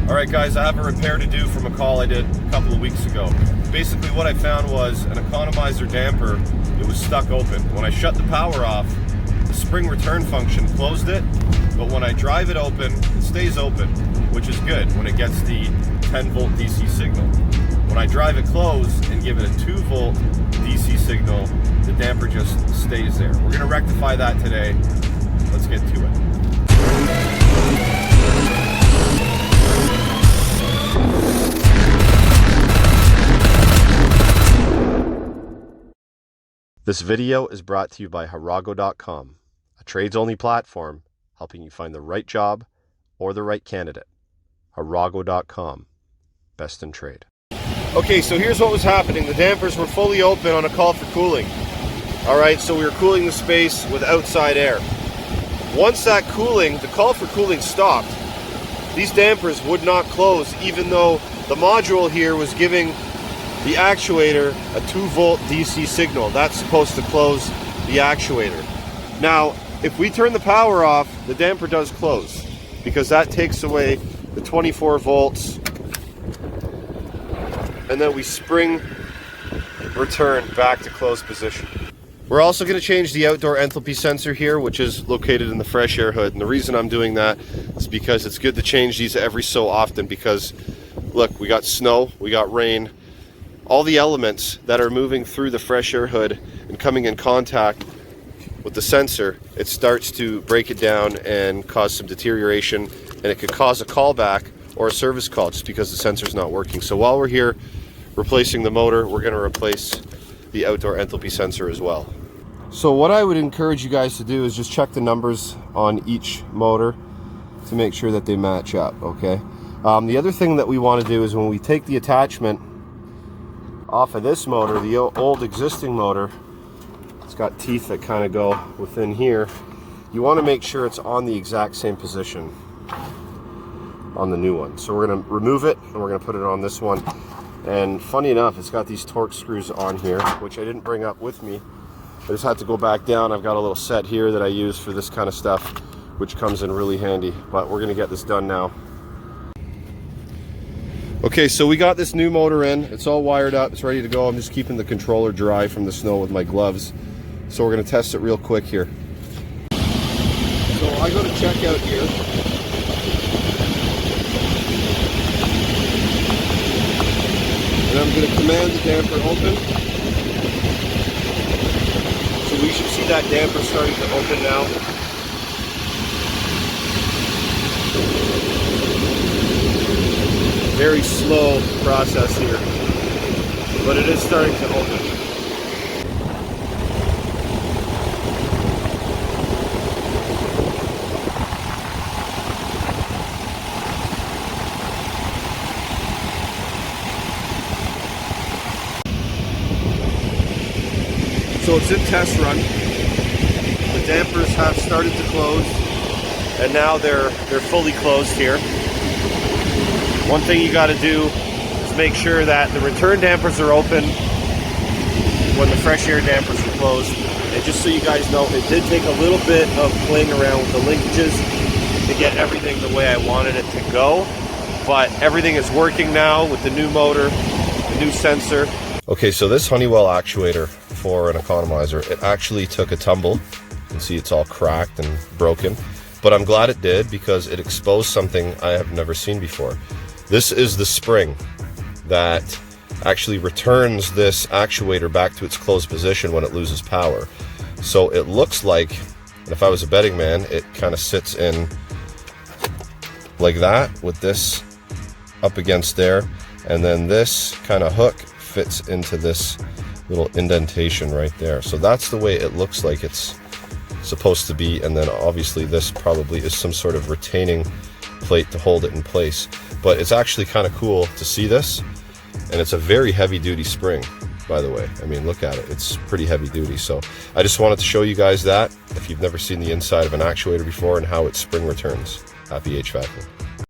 Alright guys, I have a repair to do from a call I did a couple of weeks ago. Basically what I found was an economizer damper, it was stuck open. When I shut the power off, the spring return function closed it, but when I drive it open, it stays open, which is good when it gets the 10 volt DC signal. When I drive it closed and give it a 2 volt DC signal, the damper just stays there. We're going to rectify that today. Let's get to it. This video is brought to you by Harago.com, a trades-only platform helping you find the right job or the right candidate. Harago.com, best in trade. Okay, so here's what was happening. The dampers were fully open on a call for cooling. All right, so we were cooling the space with outside air. Once that cooling, the call for cooling stopped, these dampers would not close even though the module here was giving the actuator a 2 volt DC signal. That's supposed to close the actuator. Now, if we turn the power off, the damper does close because that takes away the 24 volts, and then we spring return back to closed position. We're also going to change the outdoor enthalpy sensor here, which is located in the fresh air hood. And the reason I'm doing that is because it's good to change these every so often because, look, we got snow, we got rain, all the elements that are moving through the fresh air hood and coming in contact with the sensor, it starts to break it down and cause some deterioration, and it could cause a callback or a service call just because the sensor's not working. So while we're here replacing the motor, we're going to replace the outdoor enthalpy sensor as well. So what I would encourage you guys to do is just check the numbers on each motor to make sure that they match up, okay? The other thing that we want to do is when we take the attachment off of this motor, the old existing motor, it's got teeth that kind of go within here. You want to make sure it's on the exact same position on the new one. So we're going to remove it and we're going to put it on this one. And funny enough, it's got these torque screws on here, which I didn't bring up with me. I just had to go back down. I've got a little set here that I use for this kind of stuff, which comes in really handy. But we're going to get this done now. Okay, so we got this new motor in. It's all wired up. It's ready to go. I'm just keeping the controller dry from the snow with my gloves. So we're going to test it real quick here. So I go to checkout here. And I'm going to command the damper open. So we should see that damper starting to open now. Very slow process here, but it is starting to open. So it's in test run. The dampers have started to close, and now they're fully closed here. One thing you got to do is make sure that the return dampers are open when the fresh air dampers are closed. And just so you guys know, it did take a little bit of playing around with the linkages to get everything the way I wanted it to go. But everything is working now with the new motor, the new sensor. Okay, so this Honeywell actuator for an economizer, it actually took a tumble. You can see it's all cracked and broken. But I'm glad it did because it exposed something I have never seen before. This is the spring that actually returns this actuator back to its closed position when it loses power. So it looks like, and if I was a betting man, it kind of sits in like that with this up against there, and then this kind of hook fits into this little indentation right there. So that's the way it looks like it's supposed to be, and then obviously this probably is some sort of retaining plate to hold it in place. But it's actually kind of cool to see this, and it's a very heavy duty spring, by the way. I mean, look at it, it's pretty heavy duty. So I just wanted to show you guys that if you've never seen the inside of an actuator before and how it spring returns. Happy HVAC.